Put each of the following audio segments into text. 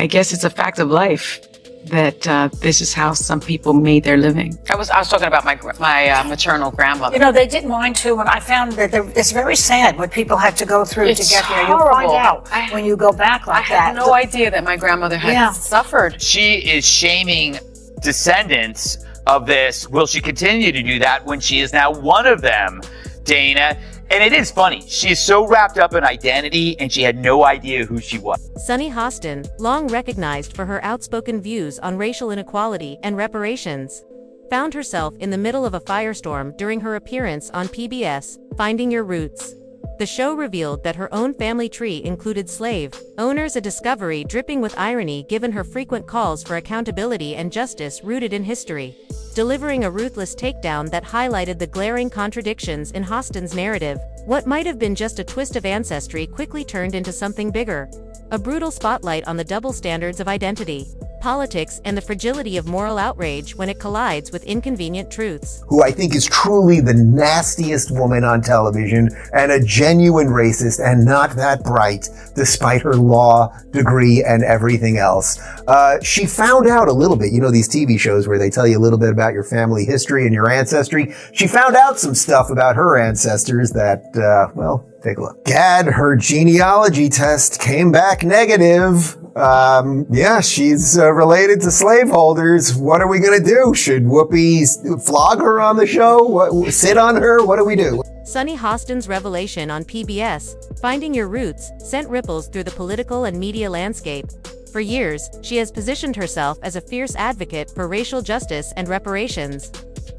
I guess it's a fact of life that this is how some people made their living. I was talking about my maternal grandmother. You know, they did mine too, and I found that it's very sad what people had to go through to get here. You'll find out when you go back like that. I had no idea that my grandmother had suffered. She is shaming descendants of this. Will she continue to do that when she is now one of them, Dana? And it is funny. She is so wrapped up in identity, and she had no idea who she was. Sunny Hostin, long recognized for her outspoken views on racial inequality and reparations, found herself in the middle of a firestorm during her appearance on PBS, Finding Your Roots. The show revealed that her own family tree included slave owners, a discovery dripping with irony given her frequent calls for accountability and justice rooted in history. Delivering a ruthless takedown that highlighted the glaring contradictions in Hostin's narrative, what might have been just a twist of ancestry quickly turned into something bigger. A brutal spotlight on the double standards of identity, politics, and the fragility of moral outrage when it collides with inconvenient truths. Who I think is truly the nastiest woman on television and a genuine racist and not that bright, despite her law degree and everything else. She found out a little bit, you know, these TV shows where they tell you a little bit about your family history and your ancestry. She found out some stuff about her ancestors that, well, take a look. Gad, her genealogy test came back negative. Yeah, she's related to slaveholders. What are we gonna do? Should Whoopi flog her on the show? Sit on her? What do we do? Sunny Hostin's revelation on PBS, Finding Your Roots, sent ripples through the political and media landscape. For years, she has positioned herself as a fierce advocate for racial justice and reparations,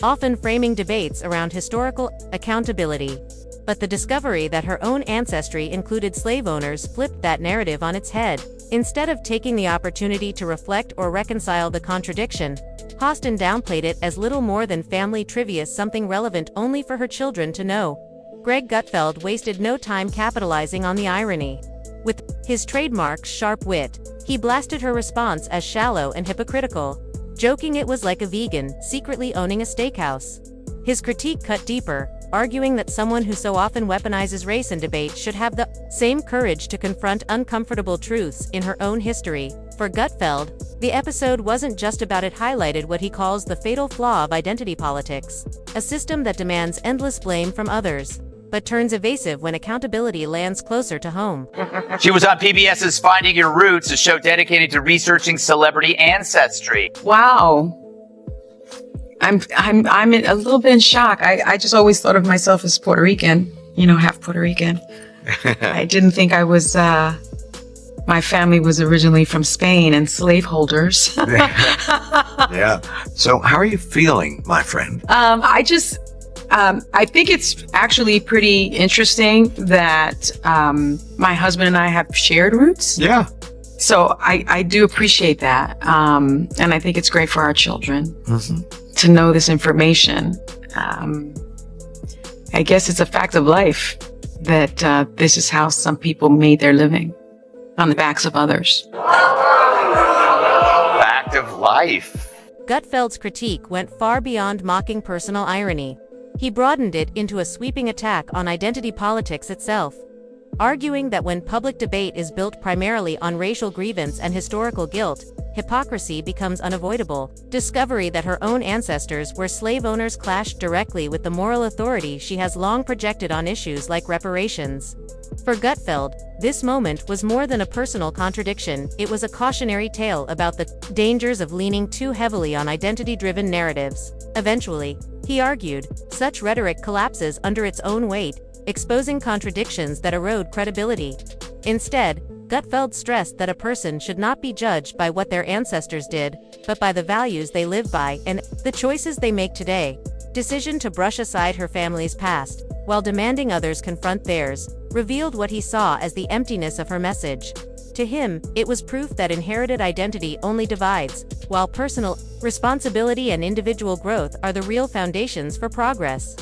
often framing debates around historical accountability. But the discovery that her own ancestry included slave owners flipped that narrative on its head. Instead of taking the opportunity to reflect or reconcile the contradiction, Hostin downplayed it as little more than family trivia, something relevant only for her children to know. Greg Gutfeld wasted no time capitalizing on the irony. With his trademark sharp wit, he blasted her response as shallow and hypocritical, joking it was like a vegan secretly owning a steakhouse. His critique cut deeper, arguing that someone who so often weaponizes race in debate should have the same courage to confront uncomfortable truths in her own history. For Gutfeld, the episode wasn't just about it highlighted what he calls the fatal flaw of identity politics, a system that demands endless blame from others, but turns evasive when accountability lands closer to home. She was on PBS's Finding Your Roots, a show dedicated to researching celebrity ancestry. Wow. I'm a little bit in shock. I just always thought of myself as Puerto Rican, you know, half Puerto Rican. I didn't think I was, my family was originally from Spain and slaveholders. Yeah. So how are you feeling, my friend? I think it's actually pretty interesting that my husband and I have shared roots. Yeah. So I do appreciate that. And I think it's great for our children. Mm-hmm. To know this information. I guess it's a fact of life that this is how some people made their living, on the backs of others. Fact of life. Gutfeld's critique went far beyond mocking personal irony. He broadened it into a sweeping attack on identity politics itself, arguing that when public debate is built primarily on racial grievance and historical guilt, hypocrisy becomes unavoidable. Discovery that her own ancestors were slave owners clashed directly with the moral authority she has long projected on issues like reparations. For Gutfeld, this moment was more than a personal contradiction, it was a cautionary tale about the dangers of leaning too heavily on identity-driven narratives. Eventually, he argued, such rhetoric collapses under its own weight, exposing contradictions that erode credibility. Instead, Gutfeld stressed that a person should not be judged by what their ancestors did, but by the values they live by and the choices they make today. Decision to brush aside her family's past, while demanding others confront theirs, revealed what he saw as the emptiness of her message. To him, it was proof that inherited identity only divides, while personal responsibility and individual growth are the real foundations for progress.